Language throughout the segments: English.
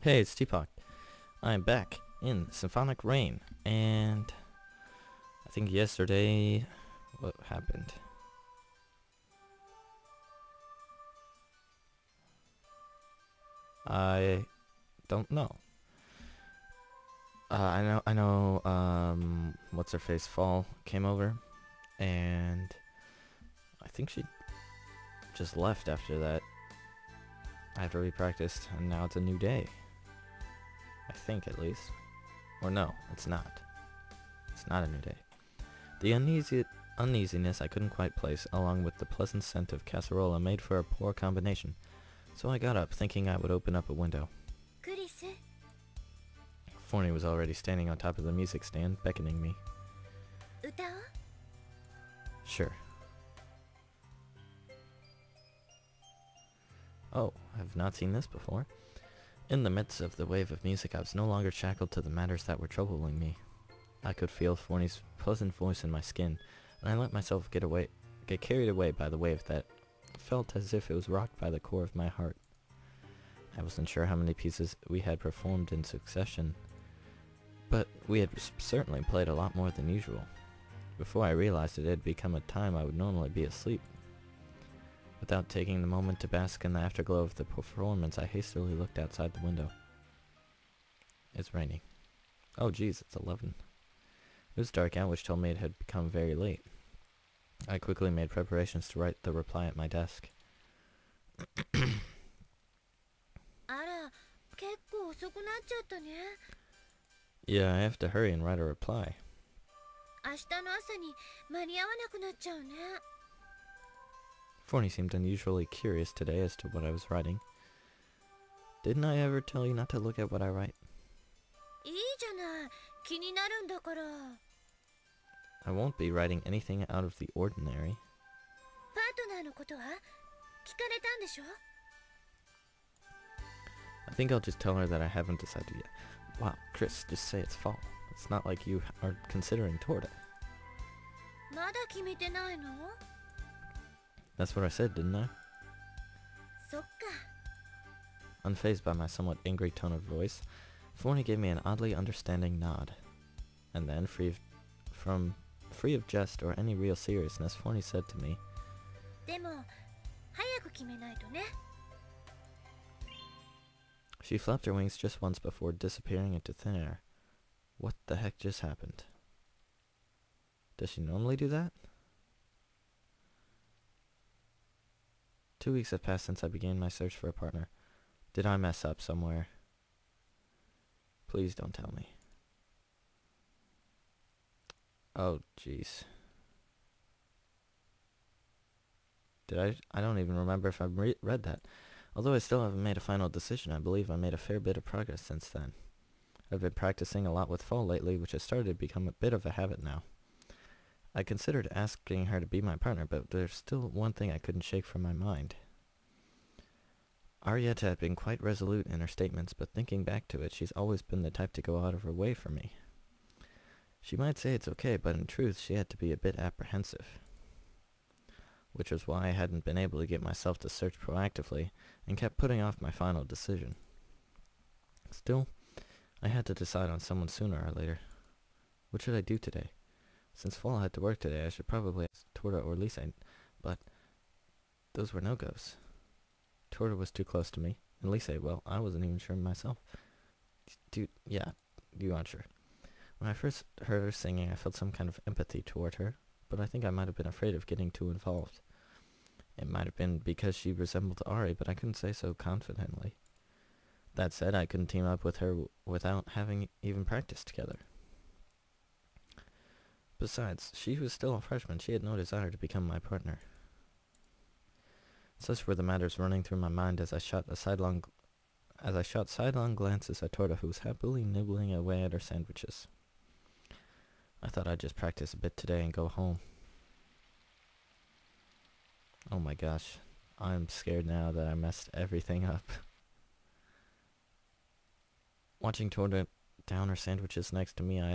Hey, it's Tpok. I'm back in Symphonic Rain, and I think yesterday, what happened? I don't know. I know, what's her face, Fall came over, and I think she just left after that, after we practiced, and now it's a new day. I think, at least. Or no, it's not. It's not a new day. The uneasiness I couldn't quite place, along with the pleasant scent of casserola, made for a poor combination, so I got up, thinking I would open up a window. Forney was already standing on top of the music stand, beckoning me. Sure. Oh, I've not seen this before. In the midst of the wave of music, I was no longer shackled to the matters that were troubling me. I could feel Forney's pleasant voice in my skin, and I let myself get carried away by the wave that felt as if it was rocked by the core of my heart. I wasn't sure how many pieces we had performed in succession, but we had certainly played a lot more than usual. Before I realized it had become a time I would normally be asleep. Without taking the moment to bask in the afterglow of the performance, I hastily looked outside the window. It's raining. Oh geez, it's 11. It was dark out, which told me it had become very late. I quickly made preparations to write the reply at my desk. Yeah, I have to hurry and write a reply. Forney seemed unusually curious today as to what I was writing. Didn't I ever tell you not to look at what I write? I won't be writing anything out of the ordinary. I think I'll just tell her that I haven't decided yet. Wow, Chris, just say it's fall. It's not like you are considering Torta. That's what I said, didn't I? Unfazed by my somewhat angry tone of voice, Forney gave me an oddly understanding nod. And then, free of jest or any real seriousness, Forney said to me, She flapped her wings just once before disappearing into thin air. What the heck just happened? Does she normally do that? 2 weeks have passed since I began my search for a partner. Did I mess up somewhere? Please don't tell me. Oh, jeez. I don't even remember if I've read that. Although I still haven't made a final decision, I believe I made a fair bit of progress since then. I've been practicing a lot with Fall lately, which has started to become a bit of a habit now. I considered asking her to be my partner, but there's still one thing I couldn't shake from my mind. Arietta had been quite resolute in her statements, but thinking back to it, she's always been the type to go out of her way for me. She might say it's okay, but in truth, she had to be a bit apprehensive. Which was why I hadn't been able to get myself to search proactively, and kept putting off my final decision. Still, I had to decide on someone sooner or later. What should I do today? Since Fall had to work today, I should probably ask Torta or Lisa, but those were no-goes. Torta was too close to me, and Lisa, well, I wasn't even sure myself. Dude, yeah, you aren't sure. When I first heard her singing, I felt some kind of empathy toward her, but I think I might have been afraid of getting too involved. It might have been because she resembled Ari, but I couldn't say so confidently. That said, I couldn't team up with her without having even practiced together. Besides, she was still a freshman. She had no desire to become my partner. Such were the matters running through my mind as I shot sidelong glances at Torta, who was happily nibbling away at her sandwiches. I thought I'd just practice a bit today and go home. Oh my gosh, I'm scared now that I messed everything up. Watching Torta down her sandwiches next to me, I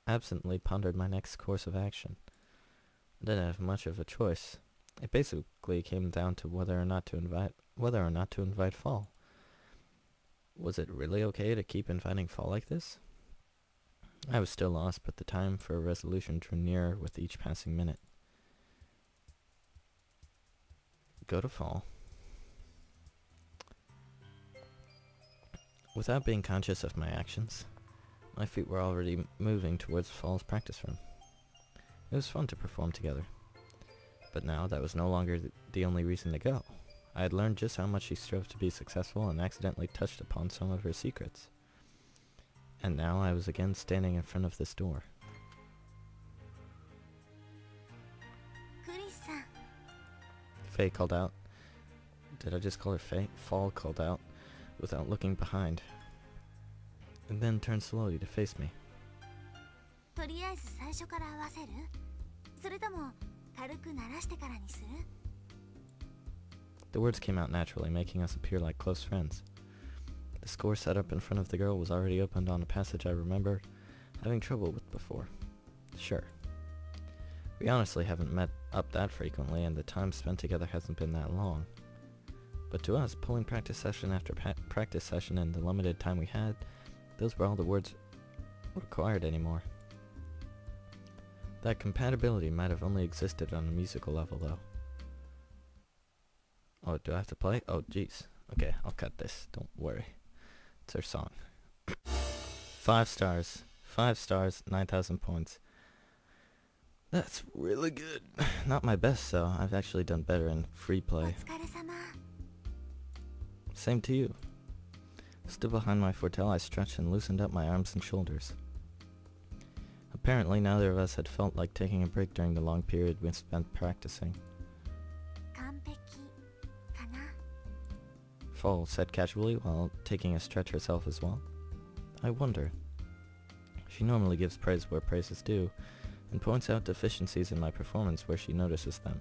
absently pondered my next course of action. I didn't have much of a choice. It basically came down to whether or not to invite Fall. Was it really okay to keep inviting fall like this? I was still lost, but the time for a resolution drew nearer with each passing minute. Go to fall. Without being conscious of my actions, my feet were already moving towards Fall's practice room. It was fun to perform together. But now that was no longer the only reason to go. I had learned just how much she strove to be successful and accidentally touched upon some of her secrets. And now I was again standing in front of this door. Faye called out. Did I just call her Faye? Fall called out, without looking behind, and then turned slowly to face me. The words came out naturally, making us appear like close friends. The score set up in front of the girl was already opened on a passage I remembered having trouble with before. Sure. We honestly haven't met up that frequently, and the time spent together hasn't been that long. But to us, pulling practice session after practice session in the limited time we had, those were all the words required anymore. That compatibility might have only existed on a musical level, though. Oh, do I have to play? Oh, jeez. Okay, I'll cut this. Don't worry. It's her song. 5 stars. 5 stars, 9,000 points. That's really good. Not my best, though. I've actually done better in free play. Same to you. Stood behind my Fortelle, I stretched and loosened up my arms and shoulders. Apparently, neither of us had felt like taking a break during the long period we spent practicing. Fall said casually while taking a stretch herself as well. I wonder. She normally gives praise where praise is due, and points out deficiencies in my performance where she notices them.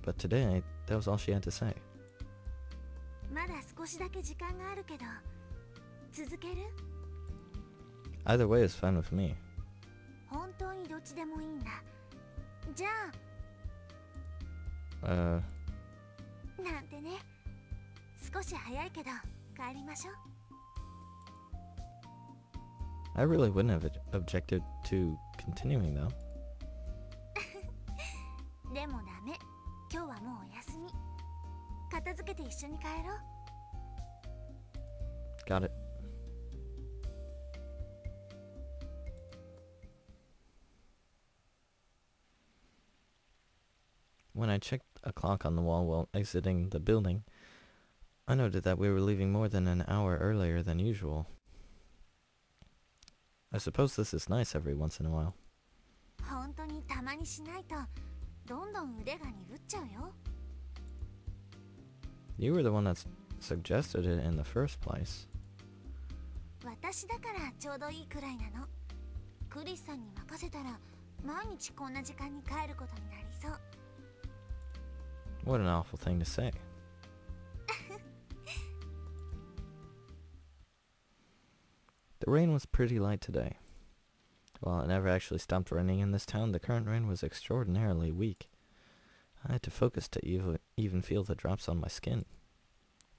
But today, that was all she had to say. Either way is fine with me. I really wouldn't have objected to continuing, though. Got it. When I checked a clock on the wall while exiting the building, I noted that we were leaving more than an hour earlier than usual. I suppose this is nice every once in a while. You were the one that suggested it in the first place. What an awful thing to say. The rain was pretty light today. While it never actually stopped raining in this town, the current rain was extraordinarily weak. I had to focus to even feel the drops on my skin.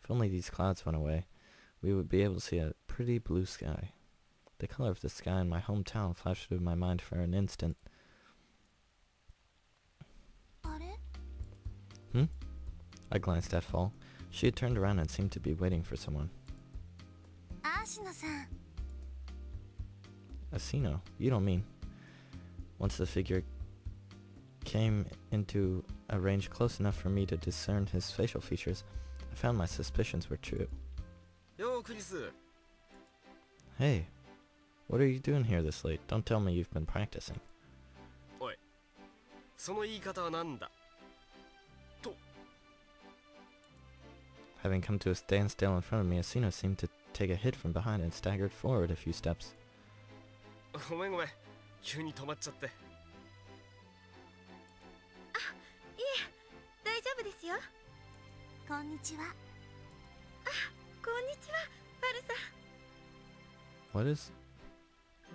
If only these clouds went away, we would be able to see a pretty blue sky. The color of the sky in my hometown flashed through my mind for an instant. I glanced at Fall. She had turned around and seemed to be waiting for someone. Asino? You don't mean... Once the figure came into a range close enough for me to discern his facial features, I found my suspicions were true. Yo, Chris. Hey, what are you doing here this late? Don't tell me you've been practicing. Oi. その言い方はなんだ? Having come to a standstill in front of me, Asino seemed to take a hit from behind and staggered forward a few steps. ごめんごめん。急に止まっちゃって。あ、いえ、大丈夫ですよ。こんにちは。あ、こんにちは、ファルさん。What is...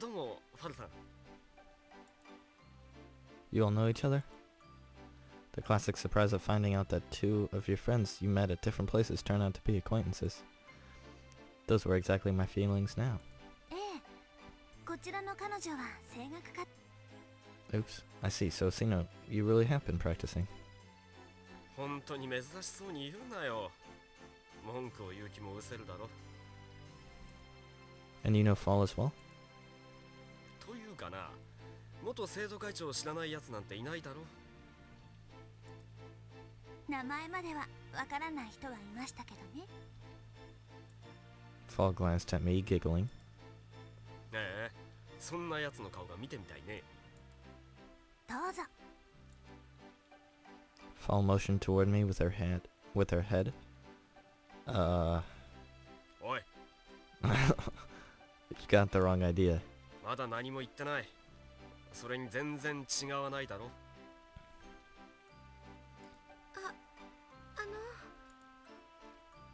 どうも、ファルさん。You all know each other? The classic surprise of finding out that 2 of your friends you met at different places turn out to be acquaintances. Those were exactly my feelings now. ええ、こちらの彼女は声楽家。 Oops, I see. So, Sino, you really have been practicing. 本当に珍しそうに言うなよ。文句を言う気も失せるだろ。 And you know fall as well? というかな、元生徒会長を知らないやつなんていないだろ。名前まではわからない人はいましたけどね。 Fall glanced at me, giggling. ええ、そんなやつの顔が見てみたいね。どうぞ。 Fall motioned toward me with her head.おい、 You got the wrong idea. まだ何も言ってない。それに全然違わないだろ。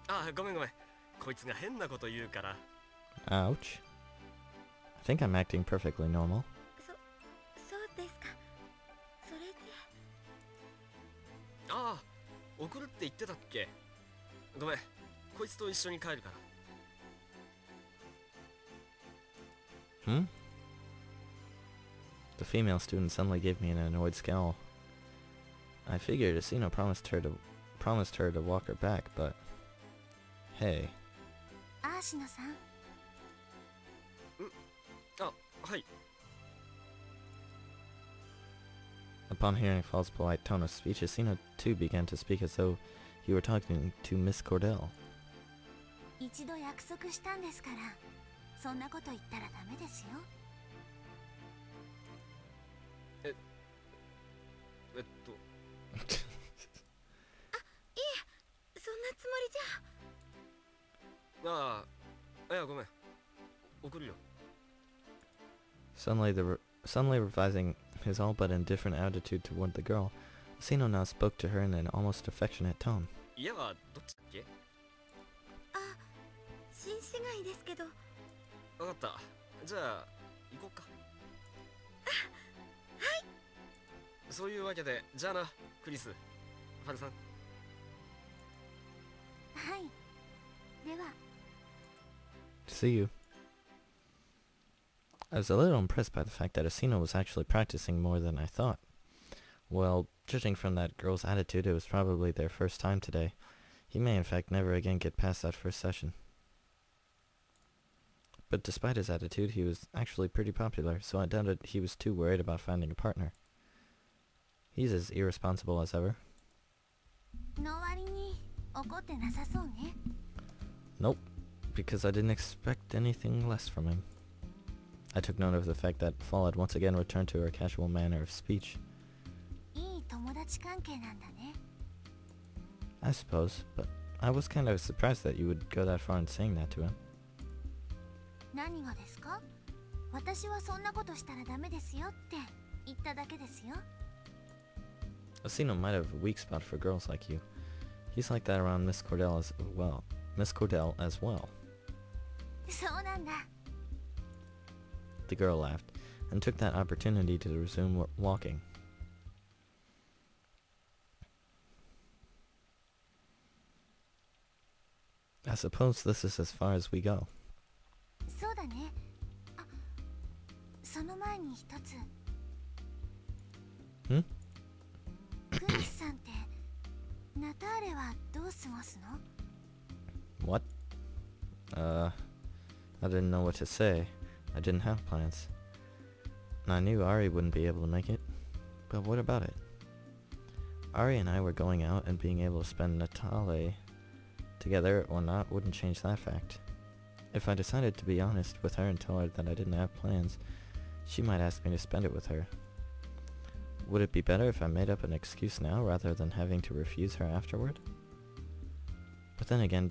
あ、ごめん。こいつが変なこと言うから。 Ouch. I think I'm acting perfectly normal. そうですか。それで。ああ、送るって言ってたっけ。ごめん、こいつと一緒に帰るから。Hmm? The female student suddenly gave me an annoyed scowl. I figured Asino promised her to walk her back, but hey. アーシノさん。あ、はい。 Upon hearing Fall's polite tone of speech, Asino too began to speak as though he were talking to Miss Cordell. 一度約束したんですから、そんなこと言ったらダメですよ。あ、いえ、そんなつもりじゃ。ああ、いや、ごめん。送るよ。 Suddenly revising his all but indifferent attitude toward the girl, Asino now spoke to her in an almost affectionate tone. 家はどっちだっけ。あ、新市街ですけど。わかった。じゃあ、行こうか。はい。そういうわけで、じゃあな、クリス、ファルさん。はい。では。 See you. I was a little impressed by the fact that Asino was actually practicing more than I thought. Well, judging from that girl's attitude, it was probably their first time today. He may in fact never again get past that first session. But despite his attitude, he was actually pretty popular, so I doubted he was too worried about finding a partner. He's as irresponsible as ever. の割に怒ってなさそうね。 Nope, because I didn't expect anything less from him. I took note of the fact that Fall had once again returned to her casual manner of speech. いい友達関係なんだね。 I suppose, but I was kind of surprised that you would go that far in saying that to him. 何がですか？私はそんなことしたらダメですよって言っただけですよ。 Asino might have a weak spot for girls like you. He's like that around Miss Cordell as well. Miss Cordell as well. そうなんだ。 The girl laughed, and took that opportunity to resume walking. I suppose this is as far as we go. そうだね。あ、その前に一つ。Hmm? クリスさんってナターレはどう過ごすの？ What? I didn't know what to say. I didn't have plans. I knew Ari wouldn't be able to make it. But what about it? Ari and I were going out, and being able to spend Natale together or not wouldn't change that fact. If I decided to be honest with her and tell her that I didn't have plans, she might ask me to spend it with her. Would it be better if I made up an excuse now rather than having to refuse her afterward? But then again,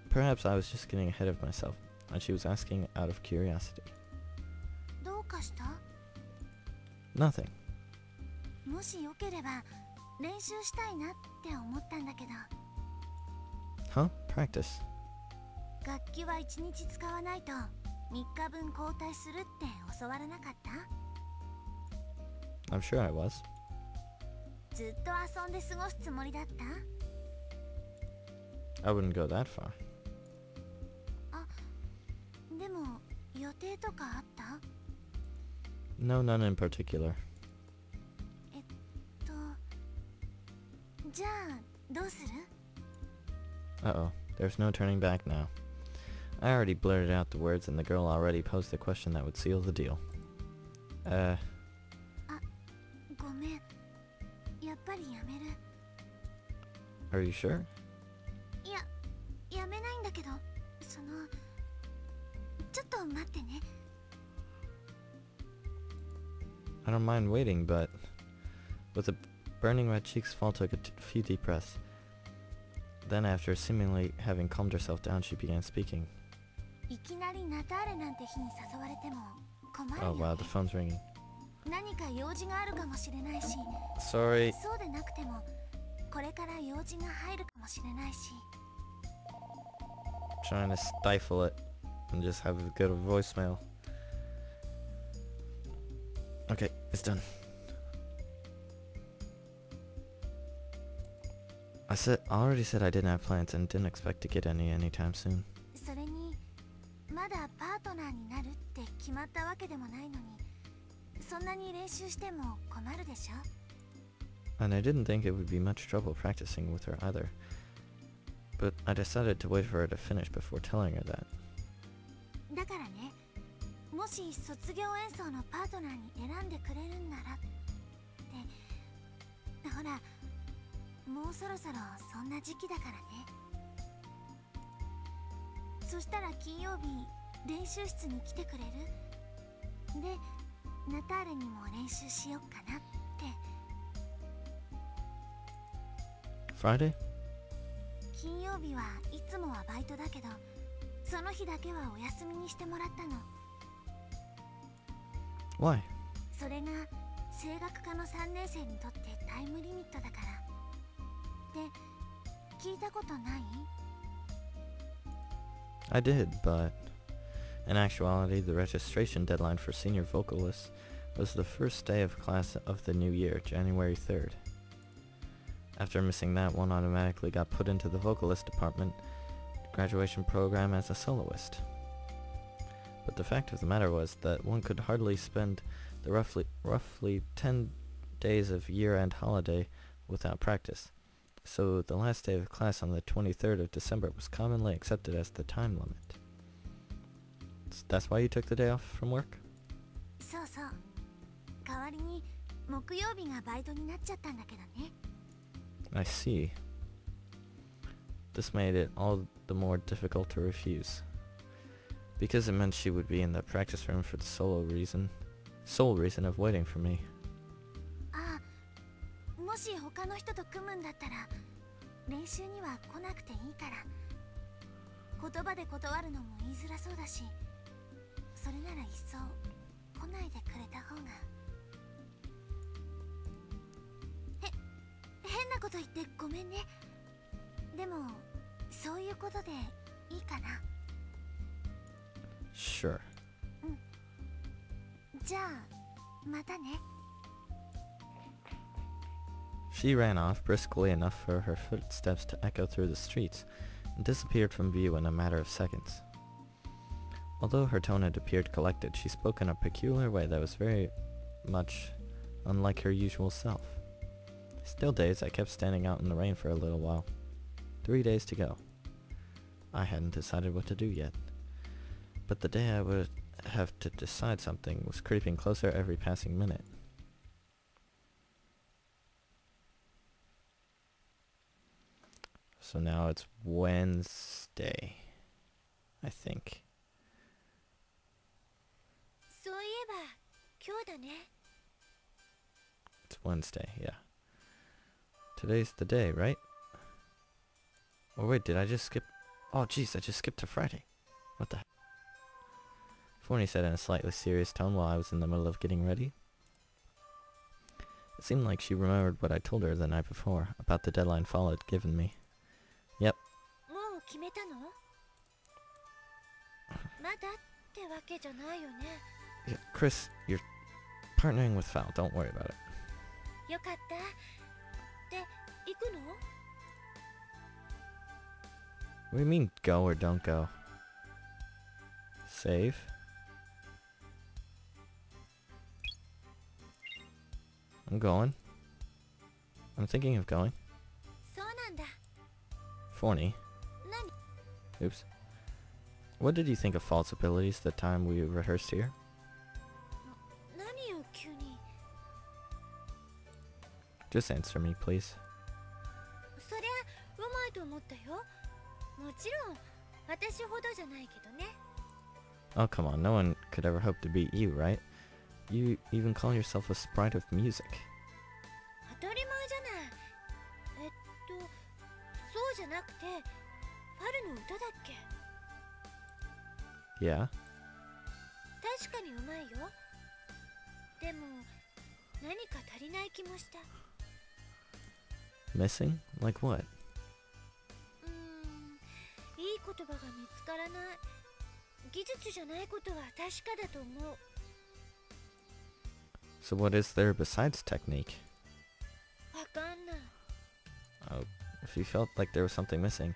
perhaps I was just getting ahead of myself, and she was asking out of curiosity. どうかした？ Nothing. もしよければ練習したいなって思ったんだけど。 Huh? Practice. 楽器は1日使わないと3日分交代するって教わらなかった？ I'm sure I was. ずっと遊んで過ごすつもりだった？ I wouldn't go that far. あ、でも予定とかあった？ No, none in particular. じゃあどうする？ Uh-oh, there's no turning back now. I already blurted out the words and the girl already posed the question that would seal the deal. ごめん。やっぱりやめる。 Are you sure? いや、やめないんだけど、ちょっと待ってね。 I don't mind waiting, but... With the burning red cheeks, Fall took a few deep breaths. Then, after seemingly having calmed herself down, she began speaking. いきなりナターレなんて日に誘われても困るよ Oh ね。 wow, the phone's ringing. 何か用事があるかもしれないし、 Sorry. そうでなくてもこれから用事が入るかもしれないし。 Trying to stifle it and just have a good voicemail. Okay, it's done. I already said I didn't have plans and didn't expect to get any anytime soon. それにまだパートナーになるって決まったわけでもないのに、そんなに練習しても困るでしょ。 And I didn't think it would be much trouble practicing with her either. But I decided to wait for her to finish before telling her that. だからね、もし卒業演奏のパートナーに選んでくれるんならって、ほら、もうそろそろそんな時期だからね。そしたら金曜日練習室に来てくれる？で、ナターレにも練習しよっかなって。 Friday? 金曜日はいつもはバイトだけど、その日だけはお休みにしてもらったの。 Why? それが声楽科の3年生にとってタイムリミットだから。って聞いたことない？ I did, but... In actuality, the registration deadline for senior vocalists was the first day of class of the new year, January 3rd. After missing that, one automatically got put into the vocalist department graduation program as a soloist. But the fact of the matter was that one could hardly spend the roughly 10 days of year-end holiday without practice. So the last day of class on the 23rd of December was commonly accepted as the time limit. That's why you took the day off from work? そうそう。代わりに木曜日がバイトになっちゃったんだけどね。 I see. This made it all the more difficult to refuse. Because it meant she would be in the practice room for the sole reason of waiting for me. ああ、もし他の人と組むんだったら練習には来なくていいから。言葉で断るのも言いづらそうだし、それなら一層来ないでくれた方が。変なこと言ってごめんね。でもそういうことでいいかな。 Sure. じゃあまたね。 She ran off briskly enough for her footsteps to echo through the streets, and disappeared from view in a matter of seconds. Although her tone had appeared collected, she spoke in a peculiar way that was very much unlike her usual self. Still dazed, I kept standing out in the rain for a little while. 3 days to go. I hadn't decided what to do yet. But the day I would have to decide something was creeping closer every passing minute. So now it's Wednesday, I think. そういえば今日だね。 It's Wednesday, yeah. Today's the day, right? Oh wait, did I just skip? Oh jeez, I just skipped to Friday. What the heck? Forney said in a slightly serious tone while I was in the middle of getting ready. It seemed like she remembered what I told her the night before about the deadline Fall had given me. Yep. もう決めたの？まだってわけじゃないよね。 Yeah, Chris, you're partnering with Foul. Don't worry about it. よかった。で、行くの？ What do you mean, go or don't go? Save. I'm going. I'm thinking of going. そうなんだ。 Forney. 何？ Oops. What did you think of False abilities the time we rehearsed here? 何を急に。 Just answer me, please. そりゃうまいと思ったよ。もちろん私ほどじゃないけどね。 Oh, come on. No one could ever hope to beat you, right? You even call yourself a sprite of music. 当たり前じゃない。そうじゃなくて、ファルの歌だっけ？ Yeah? 確かにうまいよ。でも何か足りない気もした。 Missing? Like what? いい言葉が見つからない。技術じゃないことは確かだと思う。 So what is there besides technique? わかんない。 Oh, if you felt like there was something missing,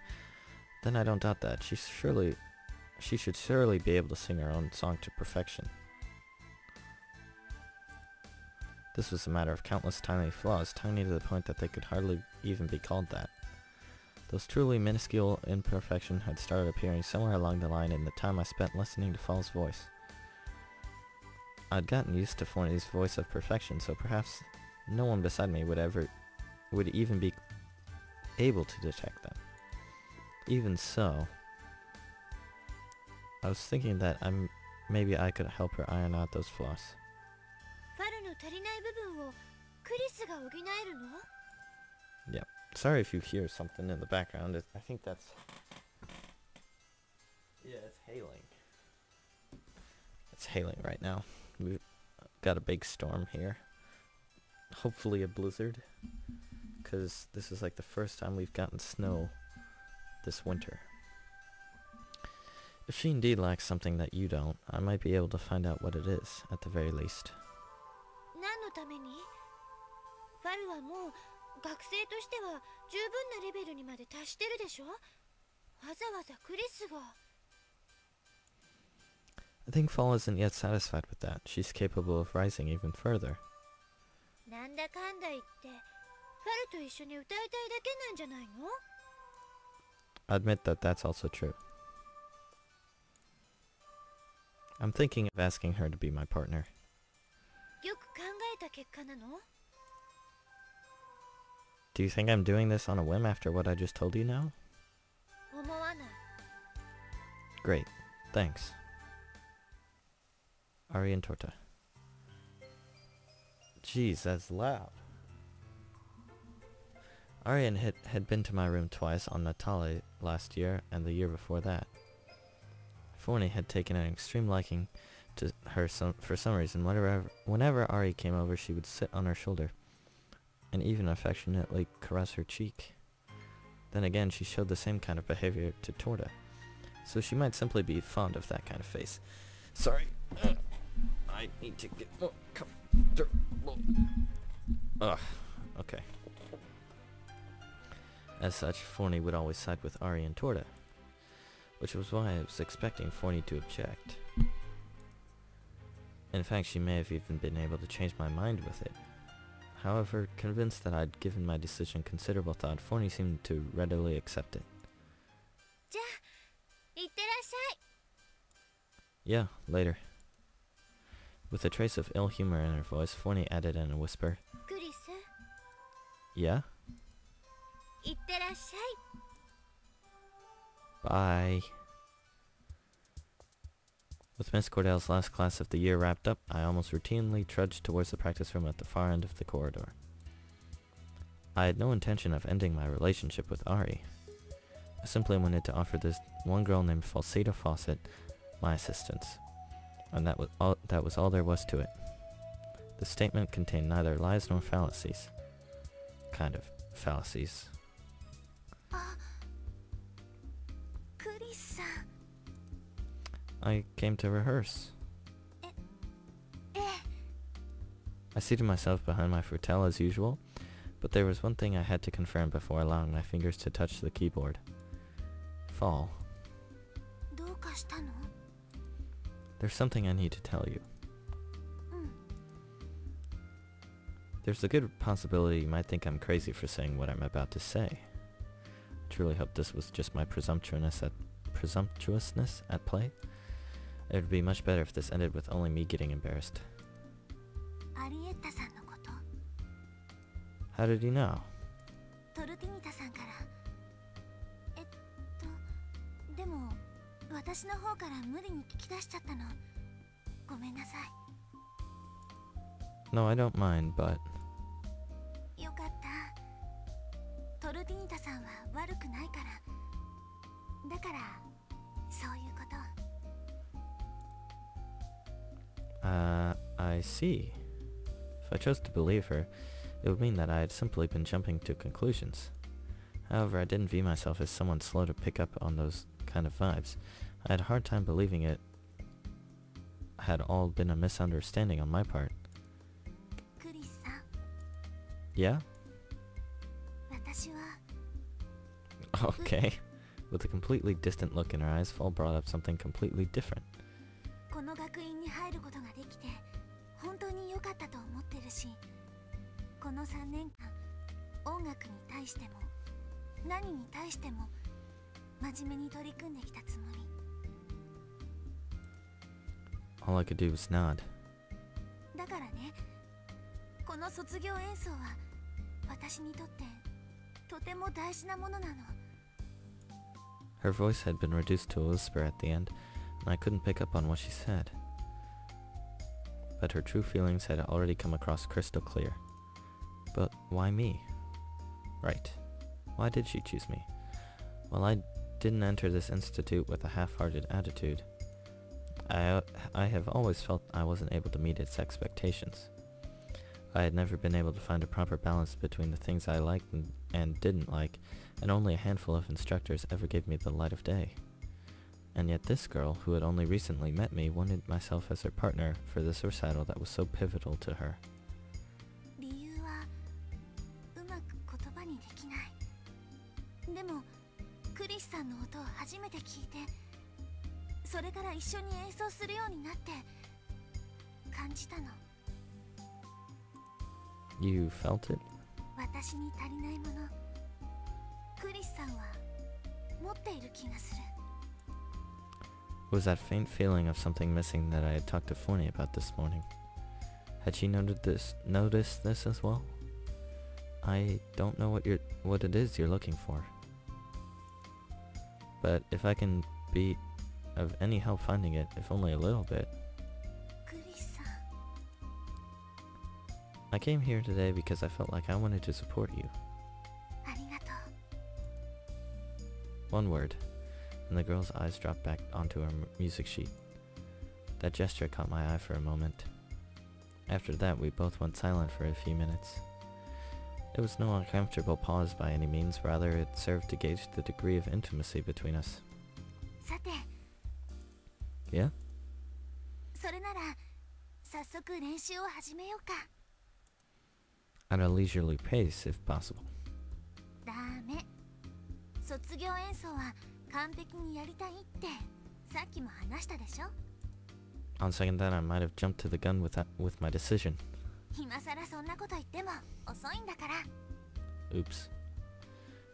then I don't doubt that. She should surely be able to sing her own song to perfection. This was a matter of countless tiny flaws, tiny to the point that they could hardly even be called that. Those truly minuscule imperfections had started appearing somewhere along the line in the time I spent listening to Fall's voice. I'd gotten used to Forney's voice of perfection, so perhaps no one beside me would even be able to detect them. Even so, I was thinking that maybe I could help her iron out those flaws. ファルの足りない部分をクリスが補えるの？ Yeah. Sorry if you hear something in the background. I think that's... Yeah, it's hailing. It's hailing right now. We've got a big storm here. Hopefully a blizzard. Because this is like the first time we've gotten snow this winter. If she indeed lacks something that you don't, I might be able to find out what it is, at the very least. 何のために？ファルはもう学生としては十分なレベルにまで達してるでしょ？わざわざクリスが。 I think Fall isn't yet satisfied with that. She's capable of rising even further. なんだかんだ言ってファルと一緒に歌いたいだけなんじゃないの？ I admit that that's also true. I'm thinking of asking her to be my partner. よく考えた結果なの？ Do you think I'm doing this on a whim after what I just told you now? 思わない。 Great. Thanks. Ari and Torta. Jeez, that's loud. Arian had been to my room twice on Natale last year and the year before that. Forney had taken an extreme liking to her for some reason. Whenever Ari came over, she would sit on her shoulder and even affectionately caress her cheek. Then again, she showed the same kind of behavior to Torta, so she might simply be fond of that kind of face. Sorry. I need to get more comfortable. Ugh. Okay. As such, Forney would always side with Ari and Torta, which was why I was expecting Forney to object. In fact, she may have even been able to change my mind with it. However, convinced that I'd given my decision considerable thought, Forney seemed to readily accept it. じゃあ、いってらっしゃい。 Yeah, later. With a trace of ill humor in her voice, Forney added in a whisper, クリス、 Yeah? いってらっしゃい。 Bye. With Miss Cordell's last class of the year wrapped up, I almost routinely trudged towards the practice room at the far end of the corridor. I had no intention of ending my relationship with Ari. I simply wanted to offer this one girl named Falsetto Fawcett my assistance, and that was all there was to it. The statement contained neither lies nor fallacies. Kind of fallacies. あ、クリスさん。 I came to rehearse. ええ。 I seated myself behind my Fortelle as usual, but there was one thing I had to confirm before allowing my fingers to touch the keyboard. Fall. どうかしたの？ There's something I need to tell you. There's a good possibility you might think I'm crazy for saying what I'm about to say. I truly hope this was just my presumptuousness at play. It would be much better if this ended with only me getting embarrassed. Arietta さんのこと。 How did you know? トルティニタさんから。でも私の方から無理に聞き出しちゃったの。ごめんなさい。 No, I don't mind, but... よかった。トルティニタさんは悪くないから。だからそういうこと。 I see. If I chose to believe her, it would mean that I had simply been jumping to conclusions. However, I didn't view myself as someone slow to pick up on those kind of vibes. I had a hard time believing it had all been a misunderstanding on my part. クリスさん。 Yeah? 私は Okay. With a completely distant look in her eyes, Fall brought up something completely different. この学院に入ることができて本当に良かったと思ってるし、この3年間音楽に対しても何に対しても真面目に取り組んできたつもり。 All I could do was nod. だからね、この卒業演奏は私にとってとても大事なものなの。 Her voice had been reduced to a whisper at the end, and I couldn't pick up on what she said. But her true feelings had already come across crystal clear. But why me? Right. Why did she choose me? Well, I didn't enter this institute with a half-hearted attitude. I have always felt I wasn't able to meet its expectations. I had never been able to find a proper balance between the things I liked and didn't like, and only a handful of instructors ever gave me the light of day. And yet this girl, who had only recently met me, wanted myself as her partner for this recital that was so pivotal to her. 理由はうまく言葉にできない。でもクリスさんの音を初めて聞いて、それから一緒に演奏するようになって感じたの。 You felt it? 私に足りないもの、クリスさんは持っている気がする。 It was that faint feeling of something missing that I had talked to Forney about this morning. Had she noticed this as well? I don't know what it is you're looking for. But if I can be of any help finding it, if only a little bit. クリスさん。 I came here today because I felt like I wanted to support you. ありがとう。 One word, and the girl's eyes dropped back onto her music sheet. That gesture caught my eye for a moment. After that, we both went silent for a few minutes. It was no uncomfortable pause by any means, rather it served to gauge the degree of intimacy between us. さて、 Yeah? それなら早速練習を始めようか。 At a leisurely pace, if possible. ダメ。卒業演奏は完璧にやりたいってさっきも話したでしょ。 On second thought, I might have jumped to the gun with my decision. 今さらそんなこと言っても遅いんだから。 Oops.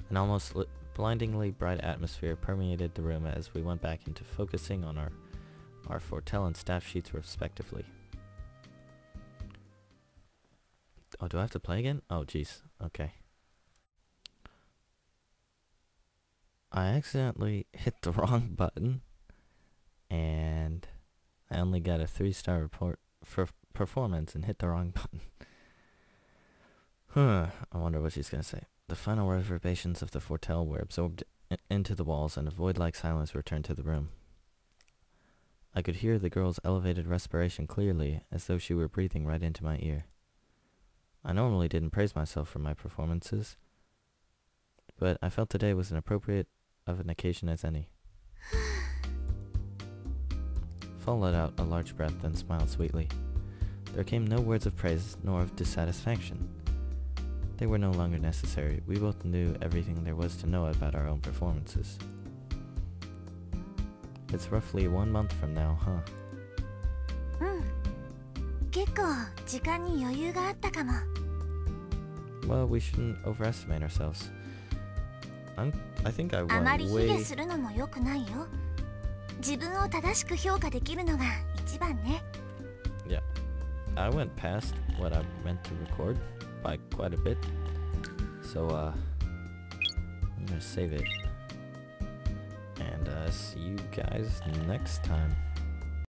An almost blindingly bright atmosphere permeated the room as we went back into focusing on our Fortelle and staff sheets respectively. Oh, do I have to play again? Oh, jeez. Okay. I accidentally hit the wrong button, and I only got a 3-star report for performance and hit the wrong button. I wonder what she's gonna say. The final reverberations of the Fortelle were absorbed into the walls, and a void-like silence returned to the room. I could hear the girl's elevated respiration clearly, as though she were breathing right into my ear. I normally didn't praise myself for my performances, but I felt today was as appropriate of an occasion as any. Fall let out a large breath, then smiled sweetly. There came no words of praise nor of dissatisfaction. They were no longer necessary. We both knew everything there was to know about our own performances. It's roughly 1 month from now, huh? 結構時間に余裕があったかも。 Well, we shouldn't overestimate ourselves. I think I あま went り卑 way... 下するのも良くないよ。自分を正しく評価できるのが一番ね。 Yeah. I went past what I meant to record by quite a bit. So, I'm gonna save it. And, see you guys next time.